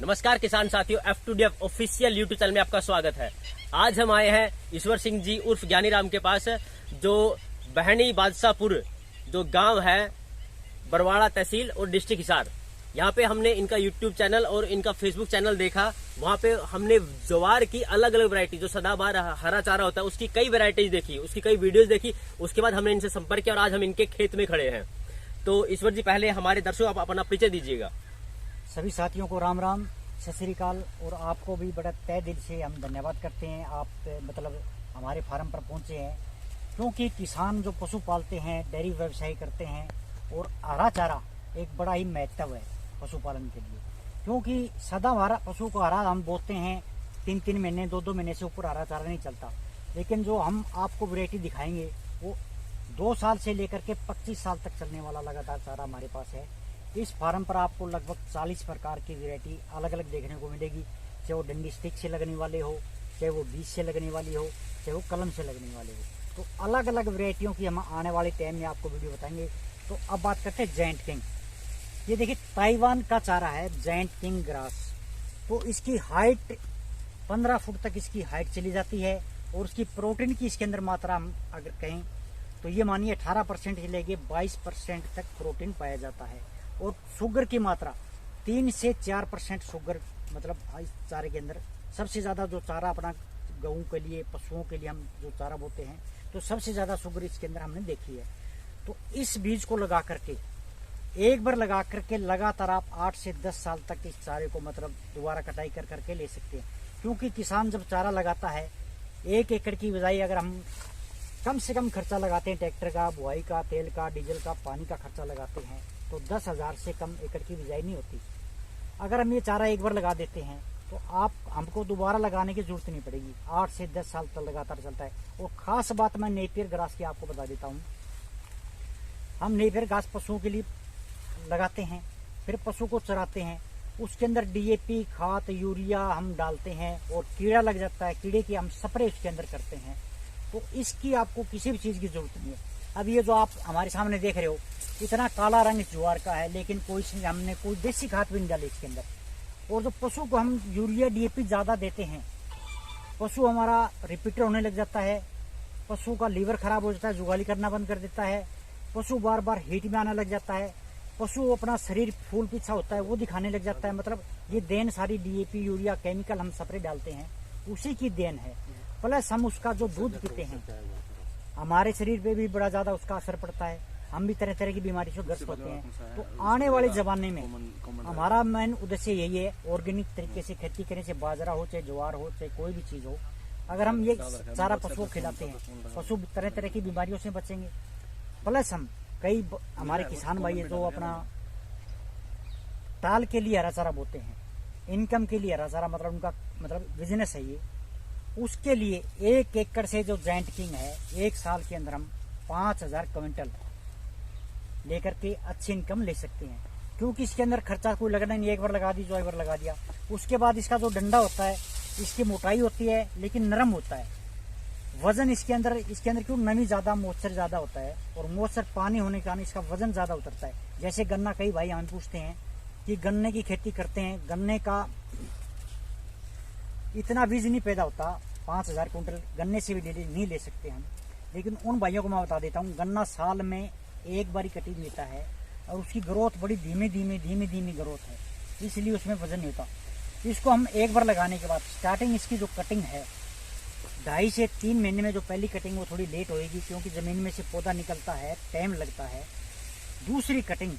नमस्कार किसान साथियों, F2DF ऑफिशियल यूट्यूब चैनल में आपका स्वागत है। आज हम आए हैं ईश्वर सिंह जी उर्फ ज्ञानी राम के पास, जो बहनी बादशाहपुर जो गांव है बरवाड़ा तहसील और डिस्ट्रिक्ट हिसार। यहाँ पे हमने इनका यूट्यूब चैनल और इनका फेसबुक चैनल देखा। वहाँ पे हमने ज्वार की अलग अलग वैरायटी जो सदाबहार हरा चारा होता है उसकी कई वैरायटीज देखी, उसकी कई वीडियोज देखी। उसके बाद हमने इनसे संपर्क किया और आज हम इनके खेत में खड़े हैं। तो ईश्वर जी, पहले हमारे दर्शकों आप अपना परिचय दीजिएगा। सभी साथियों को राम राम, सत श्री अकाल। और आपको भी बड़ा तहे दिल से हम धन्यवाद करते हैं, आप हमारे फार्म पर पहुंचे हैं। क्योंकि किसान जो पशु पालते हैं, डेयरी व्यवसाय करते हैं, और हरा चारा एक बड़ा ही महत्व है पशुपालन के लिए। क्योंकि सदाबहार पशु को हरा हम बोते हैं 3-3 महीने 2-2 महीने से ऊपर हरा चारा नहीं चलता। लेकिन जो हम आपको वैरायटी दिखाएंगे वो 2 साल से लेकर के 25 साल तक चलने वाला लगातार चारा हमारे पास है। इस फार्म पर आपको लगभग 40 प्रकार की वैरायटी अलग अलग देखने को मिलेगी। चाहे वो डंडी स्टिक से लगने वाले हो, चाहे वो बीज से लगने वाली हो, चाहे वो कलम से लगने वाले हो। तो अलग अलग वैरायटियों की हम आने वाले टाइम में आपको वीडियो बताएंगे। तो अब बात करते हैं जायंट किंग। ये देखिए ताइवान का चारा है जायंट किंग ग्रास। तो इसकी हाइट 15 फुट तक इसकी हाइट चली जाती है। और उसकी प्रोटीन की इसके अंदर मात्रा हम अगर कहें तो ये मानिए 18% से लेके 22% तक प्रोटीन पाया जाता है। और शुगर की मात्रा 3 से 4% शुगर इस चारे के अंदर। सबसे ज्यादा जो चारा अपना गऊ के लिए, पशुओं के लिए हम जो चारा बोते हैं, तो सबसे ज्यादा शुगर इसके अंदर हमने देखी है। तो इस बीज को लगा करके एक बार लगा करके लगातार आप 8 से 10 साल तक इस चारे को दोबारा कटाई कर करके ले सकते हैं। क्योंकि किसान जब चारा लगाता है 1 एकड़ की बजाय अगर हम कम से कम खर्चा लगाते हैं, ट्रैक्टर का, बुआई का, तेल का, डीजल का, पानी का खर्चा लगाते हैं, तो 10,000 से कम एकड़ की बिजाई नहीं होती। अगर हम ये चारा एक बार लगा देते हैं तो हमको दोबारा लगाने की जरूरत नहीं पड़ेगी। 8 से 10 साल तक लगातार चलता है। और खास बात मैं नेपियर ग्रास की आपको बता देता हूँ। हम नेपियर घास पशुओं के लिए लगाते हैं, फिर पशु को चराते हैं। उसके अंदर DAP खाद, यूरिया हम डालते हैं और कीड़ा लग जाता है, कीड़े की हम स्प्रे उसके अंदर करते हैं। तो इसकी आपको किसी भी चीज की जरूरत नहीं है। अब ये जो आप हमारे सामने देख रहे हो इतना काला रंग ज्वार का है, लेकिन हमने कोई देसी खाद भी नहीं डाली इसके अंदर। और जो पशु को हम यूरिया DAP ज्यादा देते हैं, पशु हमारा रिपीटर होने लग जाता है, पशु का लीवर खराब हो जाता है, जुगाली करना बंद कर देता है, पशु बार बार हीट में आने लग जाता है, पशु अपना शरीर फूल पीछा होता है वो दिखाने लग जाता है। ये देन सारी DAP यूरिया केमिकल हम स्प्रे डालते हैं उसी की देन है। प्लस हम उसका जो दूध पीते हैं हमारे शरीर पे भी बड़ा ज्यादा उसका असर पड़ता है। हम भी तरह तरह की बीमारी से ग्रस्त होते हैं। तो आने वाले जमाने में हमारा मेन उद्देश्य यही है, ऑर्गेनिक तरीके से खेती करने से, बाजरा हो चाहे ज्वार हो चाहे कोई भी चीज हो, अगर हम ये सारा पशुओं को खिलाते हैं पशु तरह तरह की बीमारियों से बचेंगे। प्लस हम कई हमारे किसान भाई है जो अपना ताल के लिए हरा चारा बोते हैं, इनकम के लिए हरा चारा उनका बिजनेस है ये। उसके लिए 1 एकड़ से जो जायंट किंग है 1 साल के अंदर हम 5,000 क्विंटल लेकर के अच्छी इनकम ले सकते हैं। क्योंकि इसके अंदर खर्चा कोई लगना नहीं, एक बार लगा दी जो एक बार लगा दिया। उसके बाद इसका जो डंडा होता है इसकी मोटाई होती है लेकिन नरम होता है। वजन इसके अंदर क्यों नमी ज्यादा, मॉइस्चर ज्यादा होता है और मॉइस्चर पानी होने के कारण इसका वजन ज्यादा उतरता है। जैसे गन्ना, कई भाई हमें पूछते हैं कि गन्ने की खेती करते हैं, गन्ने का इतना बीज नहीं पैदा होता, 5,000 कुंटल गन्ने से भी नहीं ले सकते हम। लेकिन उन भाइयों को मैं बता देता हूँ, गन्ना साल में एक बारी कटिंग लेता है और उसकी ग्रोथ बड़ी धीमी धीमी ग्रोथ है, इसलिए उसमें वजन नहीं होता। इसको हम एक बार लगाने के बाद स्टार्टिंग इसकी जो कटिंग है 2.5 से 3 महीने में जो पहली कटिंग वो थोड़ी लेट होएगी, क्योंकि जमीन में से पौधा निकलता है, टाइम लगता है। दूसरी कटिंग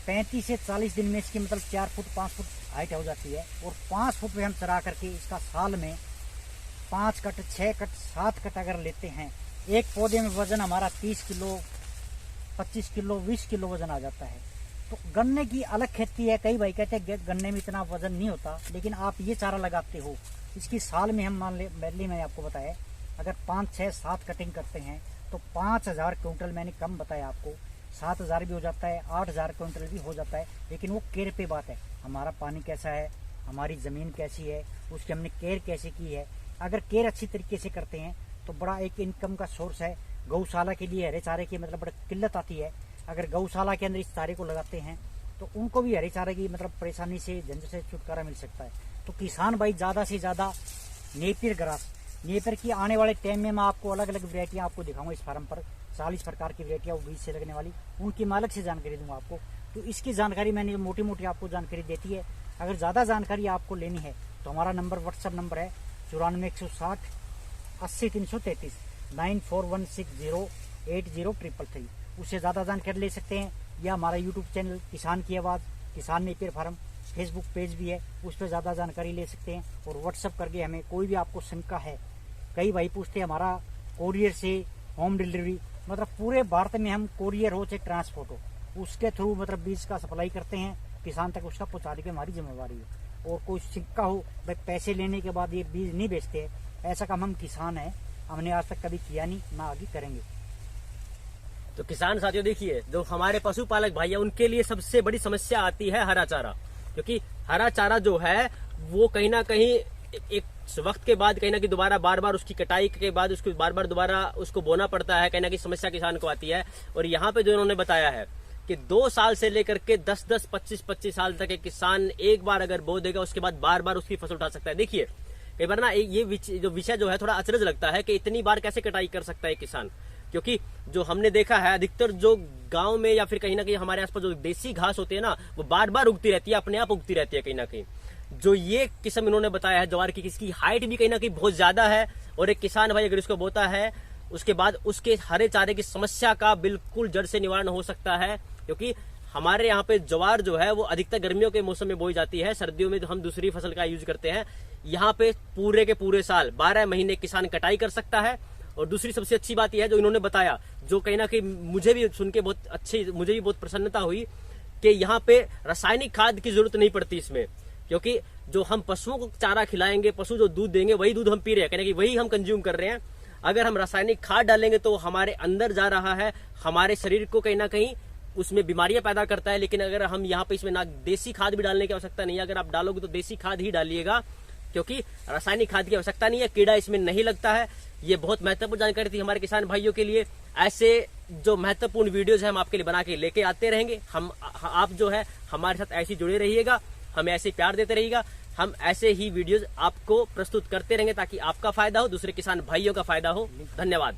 35 से 40 दिन में इसकी 4 फुट 5 फुट हाइट हो जाती है। और 5 फुट पे हम चरा करके इसका साल में 5 कट 6 कट 7 कट अगर लेते हैं, एक पौधे में वजन हमारा 30 किलो 25 किलो 20 किलो वजन आ जाता है। तो गन्ने की अलग खेती है। कई भाई कहते हैं गन्ने में इतना वजन नहीं होता, लेकिन आप ये चारा लगाते हो इसकी साल में हम मान ले, पहले मैंने आपको बताया अगर 5 6 7 कटिंग करते हैं तो 5,000 क्विंटल, मैंने कम बताया आपको, 7,000 भी हो जाता है, 8,000 क्विंटल भी हो जाता है। लेकिन वो केयर पे बात है, हमारा पानी कैसा है, हमारी जमीन कैसी है, उसकी हमने केयर कैसे की है। अगर केयर अच्छी तरीके से करते हैं तो बड़ा एक इनकम का सोर्स है। गौशाला के लिए हरे चारे की बड़ी किल्लत आती है। अगर गौशाला के अंदर इस चारे को लगाते हैं तो उनको भी हरे चारे की मतलब परेशानी से झंझट से छुटकारा मिल सकता है। तो किसान भाई ज़्यादा से ज़्यादा नेपियर ग्रास, नेपियर की आने वाले टाइम में मैं आपको अलग अलग वैरायटियाँ आपको दिखाऊंगा इस फार्म पर, 40 प्रकार की वैरायटियाँ बीज से लगने वाली, उनकी मैं अलग से जानकारी दूंगा आपको। तो इसकी जानकारी मैंने मोटी मोटी आपको जानकारी देती है। अगर ज़्यादा जानकारी आपको लेनी है तो हमारा नंबर व्हाट्सअप नंबर है 94 160 80 333 9416080333। उससे ज़्यादा जानकारी ले सकते हैं, या हमारा यूट्यूब चैनल किसान की आवाज़, किसान नेपियर फार्म, फेसबुक पेज भी है, उस पर ज़्यादा जानकारी ले सकते हैं। और व्हाट्सअप करके हमें कोई भी आपको शंका है, कई भाई पूछते हैं हमारा कोरियर से होम डिलीवरी, मतलब पूरे भारत में हम कोरियर हो चाहे ट्रांसपोर्ट हो, उसके थ्रू मतलब बीज का सप्लाई करते हैं, किसान तक उसका पहुँचाने की हमारी जिम्मेवारी है। और कोई शंका हो भाई पैसे लेने के बाद ये बीज नहीं बेचते, ऐसा काम हम किसान हैं, हमने आज तक कभी किया नहीं, ना आगे करेंगे। तो किसान साथियों देखिए, जो हमारे पशुपालक भाई है उनके लिए सबसे बड़ी समस्या आती है हरा चारा, क्योंकि हरा चारा जो है वो कहीं ना कहीं एक वक्त के बाद कहीं ना कहीं दोबारा बार बार उसकी कटाई के बाद उसको बार बार दोबारा उसको बोना पड़ता है, कहीं ना कहीं समस्या किसान को आती है। और यहाँ पे जो इन्होंने बताया है कि 2 साल से लेकर के 10-10, 25-25 साल तक एक किसान एक बार अगर बो देगा उसके बाद बार बार उसकी फसल उठा सकता है। देखिए कई बार ना ये जो विषय जो है थोड़ा अचरज लगता है कि इतनी बार कैसे कटाई कर सकता है किसान, क्योंकि जो हमने देखा है अधिकतर जो गांव में या फिर कहीं ना कहीं हमारे आसपास जो देसी घास होती है ना, वो बार बार उगती रहती है, अपने आप उगती रहती है कहीं ना कहीं। जो ये किस्म इन्होंने बताया है ज्वार की, इसकी हाइट भी कहीं ना कहीं बहुत ज्यादा है, और एक किसान भाई अगर इसको बोता है उसके बाद उसके हरे चारे की समस्या का बिल्कुल जड़ से निवारण हो सकता है। क्योंकि हमारे यहाँ पे ज्वार जो है वो अधिकतर गर्मियों के मौसम में बोई जाती है, सर्दियों में तो हम दूसरी फसल का यूज करते हैं। यहाँ पे पूरे के पूरे साल 12 महीने किसान कटाई कर सकता है। और दूसरी सबसे अच्छी बात यह है जो इन्होंने बताया, जो कहीं ना कहीं मुझे भी सुन के बहुत अच्छी, मुझे भी बहुत प्रसन्नता हुई कि यहाँ पे रासायनिक खाद की जरूरत नहीं पड़ती इसमें, क्योंकि जो हम पशुओं को चारा खिलाएंगे, पशु जो दूध देंगे वही दूध हम पी रहे हैं, कहीं ना कहीं वही हम कंज्यूम कर रहे हैं। अगर हम रासायनिक खाद डालेंगे तो हमारे अंदर जा रहा है, हमारे शरीर को कहीं ना कहीं उसमें बीमारियां पैदा करता है। लेकिन अगर हम यहाँ पे इसमें ना देसी खाद भी डालने की आवश्यकता नहीं है, अगर आप डालोगे तो देसी खाद ही डालिएगा, क्योंकि रासायनिक खाद की आवश्यकता नहीं है, कीड़ा इसमें नहीं लगता है। ये बहुत महत्वपूर्ण जानकारी थी हमारे किसान भाइयों के लिए। ऐसे जो महत्वपूर्ण वीडियोज है हम आपके लिए बना के लेके आते रहेंगे। आप जो है हमारे साथ ऐसे जुड़े रहिएगा, हमें ऐसे प्यार देते रहिएगा, हम ऐसे ही वीडियोज आपको प्रस्तुत करते रहेंगे ताकि आपका फायदा हो, दूसरे किसान भाइयों का फायदा हो। धन्यवाद।